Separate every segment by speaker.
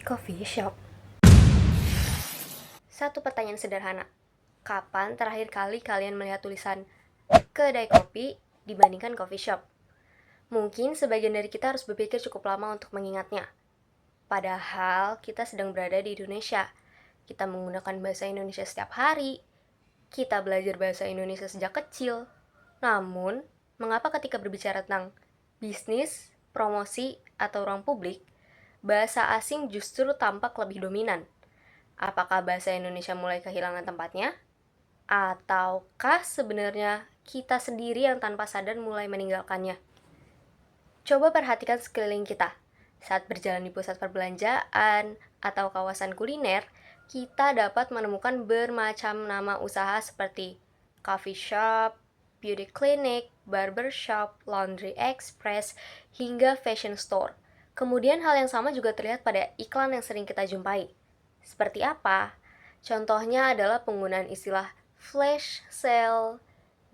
Speaker 1: Coffee shop. Satu pertanyaan sederhana. Kapan terakhir kali kalian melihat tulisan kedai kopi dibandingkan coffee shop? Mungkin sebagian dari kita harus berpikir cukup lama untuk mengingatnya. Padahal kita sedang berada di Indonesia. Kita menggunakan bahasa Indonesia setiap hari. Kita belajar bahasa Indonesia sejak kecil. Namun, mengapa ketika berbicara tentang bisnis, promosi, atau ruang publik, bahasa asing justru tampak lebih dominan? Apakah bahasa Indonesia mulai kehilangan tempatnya? Ataukah sebenarnya kita sendiri yang tanpa sadar mulai meninggalkannya? Coba perhatikan sekeliling kita. Saat berjalan di pusat perbelanjaan atau kawasan kuliner, kita dapat menemukan bermacam nama usaha seperti coffee shop, beauty clinic, barber shop, laundry express, hingga fashion store. Kemudian hal yang sama juga terlihat pada iklan yang sering kita jumpai. Seperti apa? Contohnya adalah penggunaan istilah flash sale,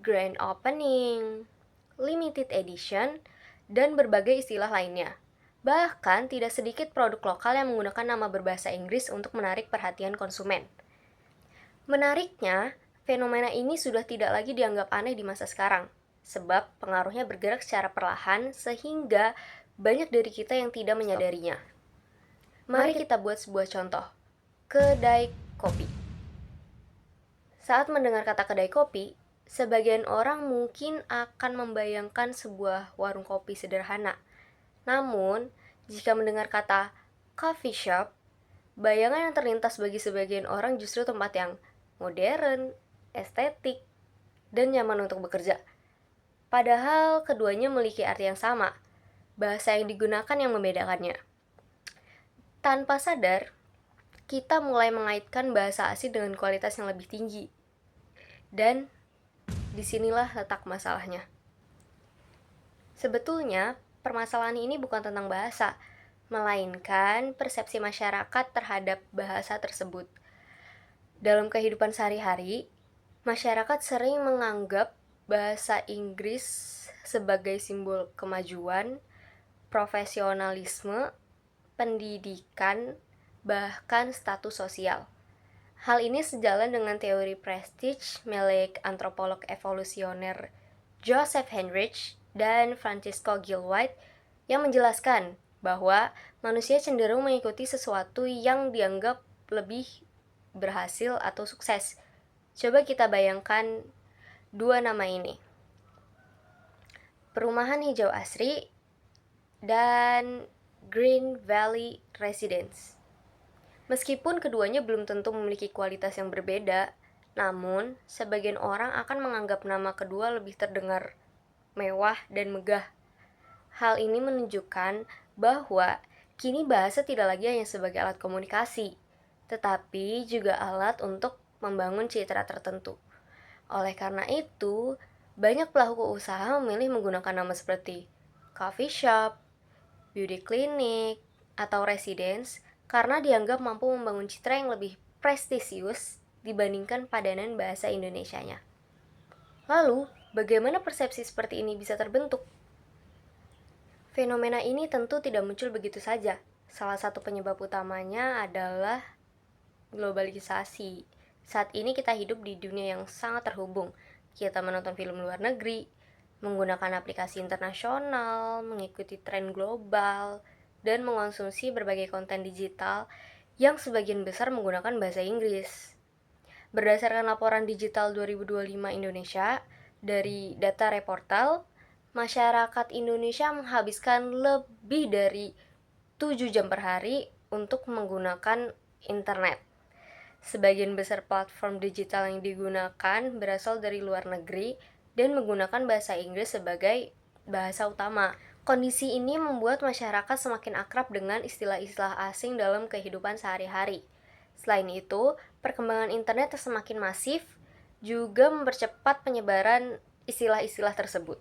Speaker 1: grand opening, limited edition, dan berbagai istilah lainnya. Bahkan tidak sedikit produk lokal yang menggunakan nama berbahasa Inggris untuk menarik perhatian konsumen. Menariknya, fenomena ini sudah tidak lagi dianggap aneh di masa sekarang, sebab pengaruhnya bergerak secara perlahan sehingga banyak dari kita yang tidak menyadarinya. Mari kita buat sebuah contoh. Kedai kopi. Saat mendengar kata kedai kopi, sebagian orang mungkin akan membayangkan sebuah warung kopi sederhana. Namun, jika mendengar kata coffee shop, bayangan yang terlintas bagi sebagian orang justru tempat yang modern, estetik, dan nyaman untuk bekerja. Padahal keduanya memiliki arti yang sama, bahasa yang digunakan yang membedakannya. Tanpa sadar, kita mulai mengaitkan bahasa asing dengan kualitas yang lebih tinggi. Dan disinilah letak masalahnya. Sebetulnya, permasalahan ini bukan tentang bahasa, melainkan persepsi masyarakat terhadap bahasa tersebut. Dalam kehidupan sehari-hari, masyarakat sering menganggap bahasa Inggris sebagai simbol kemajuan, profesionalisme, pendidikan, bahkan status sosial. Hal ini sejalan dengan teori prestige milik antropolog evolusioner Joseph Henrich dan Francisco Gilwhite yang menjelaskan bahwa manusia cenderung mengikuti sesuatu yang dianggap lebih berhasil atau sukses. Coba kita bayangkan dua nama ini. Perumahan hijau asri dan Green Valley Residence. Meskipun keduanya belum tentu memiliki kualitas yang berbeda, namun sebagian orang akan menganggap nama kedua lebih terdengar mewah dan megah. Hal ini menunjukkan bahwa kini bahasa tidak lagi hanya sebagai alat komunikasi, tetapi juga alat untuk membangun citra tertentu. Oleh karena itu, banyak pelaku usaha memilih menggunakan nama seperti coffee shop, beauty clinic, atau residence karena dianggap mampu membangun citra yang lebih prestisius dibandingkan padanan bahasa Indonesianya. Lalu, bagaimana persepsi seperti ini bisa terbentuk? Fenomena ini tentu tidak muncul begitu saja. Salah satu penyebab utamanya adalah globalisasi. Saat ini kita hidup di dunia yang sangat terhubung. Kita menonton film luar negeri, menggunakan aplikasi internasional, mengikuti tren global, dan mengonsumsi berbagai konten digital yang sebagian besar menggunakan bahasa Inggris. Berdasarkan laporan digital 2025 Indonesia, dari data Reportal, masyarakat Indonesia menghabiskan lebih dari 7 jam per hari untuk menggunakan internet. Sebagian besar platform digital yang digunakan berasal dari luar negeri dan menggunakan bahasa Inggris sebagai bahasa utama. Kondisi ini membuat masyarakat semakin akrab dengan istilah-istilah asing dalam kehidupan sehari-hari. Selain itu, perkembangan internet yang semakin masif juga mempercepat penyebaran istilah-istilah tersebut.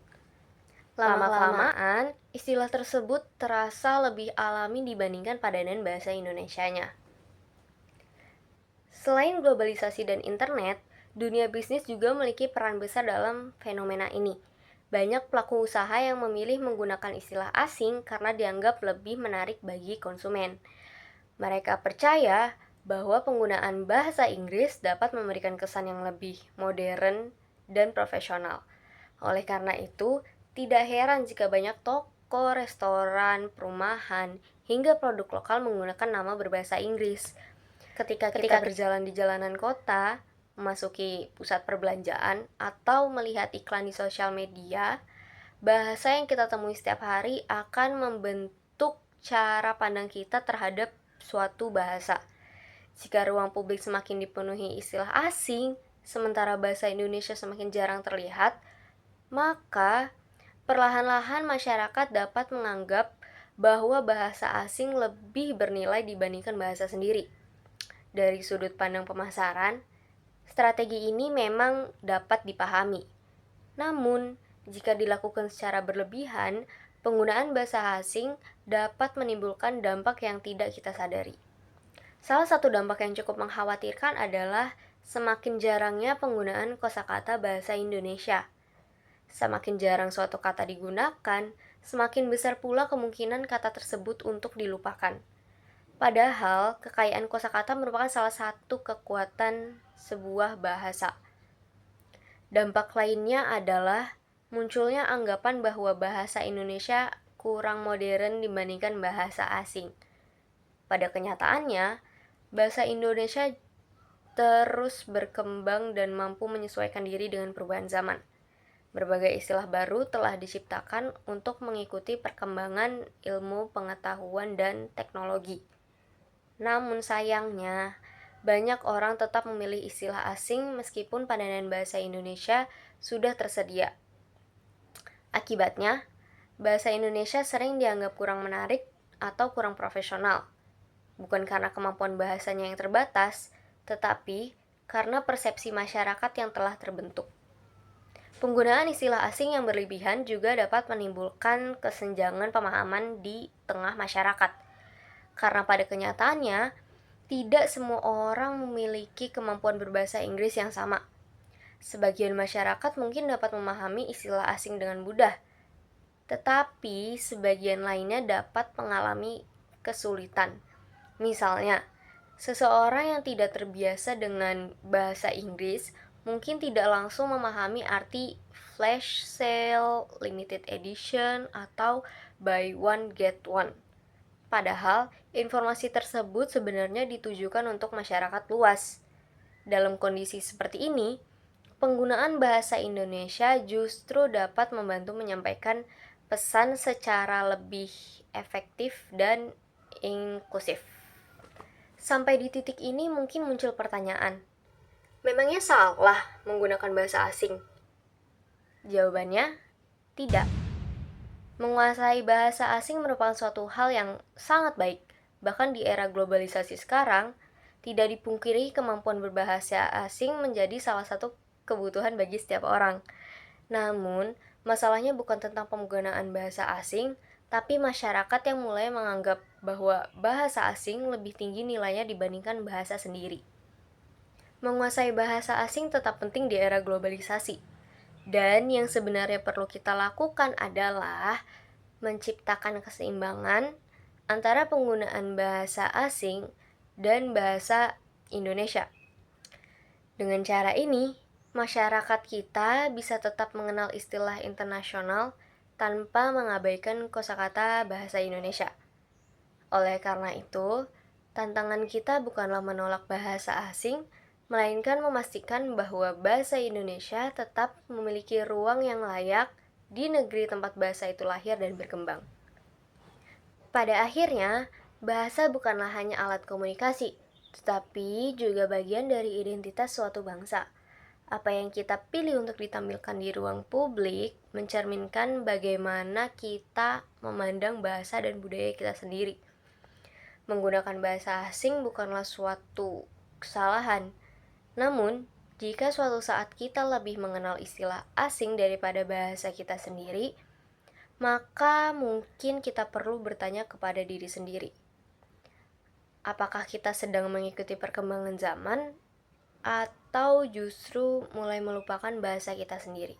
Speaker 1: Lama-kelamaan, istilah tersebut terasa lebih alami dibandingkan padanan bahasa Indonesianya. Selain globalisasi dan internet, dunia bisnis juga memiliki peran besar dalam fenomena ini. Banyak pelaku usaha yang memilih menggunakan istilah asing karena dianggap lebih menarik bagi konsumen. Mereka percaya bahwa penggunaan bahasa Inggris dapat memberikan kesan yang lebih modern dan profesional. Oleh karena itu, tidak heran jika banyak toko, restoran, perumahan, hingga produk lokal menggunakan nama berbahasa Inggris. Ketika kita berjalan di jalanan kota, memasuki pusat perbelanjaan, atau melihat iklan di sosial media, bahasa yang kita temui setiap hari akan membentuk cara pandang kita terhadap suatu bahasa. Jika ruang publik semakin dipenuhi istilah asing, sementara bahasa Indonesia semakin jarang terlihat, maka perlahan-lahan masyarakat dapat menganggap bahwa bahasa asing lebih bernilai dibandingkan bahasa sendiri. Dari sudut pandang pemasaran, strategi ini memang dapat dipahami. Namun, jika dilakukan secara berlebihan, penggunaan bahasa asing dapat menimbulkan dampak yang tidak kita sadari. Salah satu dampak yang cukup mengkhawatirkan adalah semakin jarangnya penggunaan kosakata bahasa Indonesia. Semakin jarang suatu kata digunakan, semakin besar pula kemungkinan kata tersebut untuk dilupakan. Padahal, kekayaan kosakata merupakan salah satu kekuatan sebuah bahasa. Dampak lainnya adalah munculnya anggapan bahwa bahasa Indonesia kurang modern dibandingkan bahasa asing. Pada kenyataannya, bahasa Indonesia terus berkembang dan mampu menyesuaikan diri dengan perubahan zaman. Berbagai istilah baru telah diciptakan untuk mengikuti perkembangan ilmu pengetahuan dan teknologi. Namun sayangnya, banyak orang tetap memilih istilah asing meskipun padanan bahasa Indonesia sudah tersedia. Akibatnya, bahasa Indonesia sering dianggap kurang menarik atau kurang profesional. Bukan karena kemampuan bahasanya yang terbatas, tetapi karena persepsi masyarakat yang telah terbentuk. Penggunaan istilah asing yang berlebihan juga dapat menimbulkan kesenjangan pemahaman di tengah masyarakat. Karena pada kenyataannya, tidak semua orang memiliki kemampuan berbahasa Inggris yang sama. Sebagian masyarakat mungkin dapat memahami istilah asing dengan mudah, tetapi sebagian lainnya dapat mengalami kesulitan. Misalnya, seseorang yang tidak terbiasa dengan bahasa Inggris mungkin tidak langsung memahami arti flash sale, limited edition, atau buy one get one. Padahal, informasi tersebut sebenarnya ditujukan untuk masyarakat luas. Dalam kondisi seperti ini, penggunaan bahasa Indonesia justru dapat membantu menyampaikan pesan secara lebih efektif dan inklusif. Sampai di titik ini mungkin muncul pertanyaan, memangnya salah menggunakan bahasa asing? Jawabannya, tidak. Menguasai bahasa asing merupakan suatu hal yang sangat baik. Bahkan di era globalisasi sekarang, tidak dipungkiri kemampuan berbahasa asing menjadi salah satu kebutuhan bagi setiap orang. Namun, masalahnya bukan tentang penggunaan bahasa asing, tapi masyarakat yang mulai menganggap bahwa bahasa asing lebih tinggi nilainya dibandingkan bahasa sendiri. Menguasai bahasa asing tetap penting di era globalisasi. Dan yang sebenarnya perlu kita lakukan adalah menciptakan keseimbangan antara penggunaan bahasa asing dan bahasa Indonesia. Dengan cara ini, masyarakat kita bisa tetap mengenal istilah internasional tanpa mengabaikan kosakata bahasa Indonesia. Oleh karena itu, tantangan kita bukanlah menolak bahasa asing, melainkan memastikan bahwa bahasa Indonesia tetap memiliki ruang yang layak di negeri tempat bahasa itu lahir dan berkembang. Pada akhirnya, bahasa bukanlah hanya alat komunikasi, tetapi juga bagian dari identitas suatu bangsa. Apa yang kita pilih untuk ditampilkan di ruang publik mencerminkan bagaimana kita memandang bahasa dan budaya kita sendiri. Menggunakan bahasa asing bukanlah suatu kesalahan. Namun, jika suatu saat kita lebih mengenal istilah asing daripada bahasa kita sendiri, maka mungkin kita perlu bertanya kepada diri sendiri. Apakah kita sedang mengikuti perkembangan zaman atau justru mulai melupakan bahasa kita sendiri?